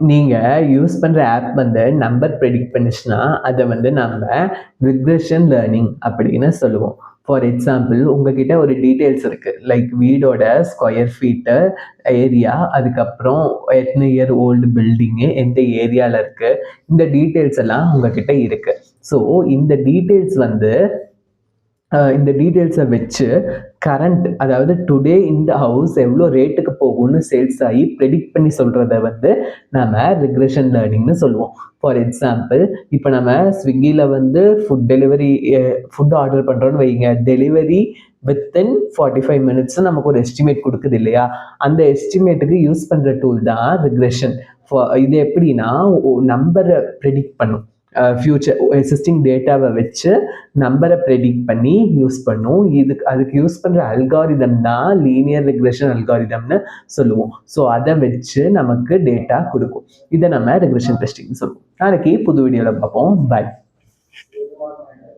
நீங்கள் யூஸ் பண்ணுற ஆப் வந்து நம்பர் ப்ரெடிக்ட் பண்ணிச்சுன்னா அதை வந்து நம்ம ரிக்ரெஷன் லேர்னிங் அப்படின்னு சொல்லுவோம். ஃபார் எக்ஸாம்பிள், உங்ககிட்ட ஒரு டீட்டெயில்ஸ் இருக்குது, லைக் வீடோட ஸ்கொயர் ஃபீட்டு, ஏரியா, அதுக்கப்புறம் எத்தனை இயர் ஓல்டு பில்டிங்கு, எந்த ஏரியாவில் இருக்குது, இந்த டீட்டெயில்ஸ் எல்லாம் உங்ககிட்ட இருக்குது. ஸோ இந்த டீட்டெயில்ஸ் வந்து இந்த டீட்டெயில்ஸை வச்சு கரண்ட், அதாவது டுடே இந்த ஹவுஸ் எவ்வளோ ரேட்டுக்கு போகும்னு சேல்ஸ் ஆகி ப்ரெடிக்ட் பண்ணி சொல்கிறத வந்து நம்ம ரிக்ரெஷன் லேர்னிங்னு சொல்லுவோம். ஃபார் எக்ஸாம்பிள், இப்போ நம்ம ஸ்விக்கியில் வந்து ஃபுட் ஆர்டர் பண்ணுறோன்னு வைங்க, டெலிவரி வித்தின் 45 மினிட்ஸ் நமக்கு ஒரு எஸ்டிமேட் கொடுக்குது இல்லையா? அந்த எஸ்டிமேட்டுக்கு யூஸ் பண்ணுற டூல் தான் ரிக்ரெஷன். இது எப்படின்னா, நம்பரை ப்ரெடிக்ட் பண்ணும், ஃபியூச்சர் எக்ஸிஸ்டிங் டேட்டாவை வச்சு நம்பரை ப்ரெடிக்ட் பண்ணி யூஸ் பண்ணும். அதுக்கு யூஸ் பண்ணுற அல்காரிதம் தான் லீனியர் ரிக்ரெஷன் அல்காரிதம்னு சொல்லுவோம். ஸோ அதை வச்சு நமக்கு டேட்டா கொடுக்கும். இதை நம்ம ரிக்ரெஷன் டெஸ்டிங்னு சொல்லுவோம். நாளைக்கு புது வீடியோவில் பார்ப்போம். பை.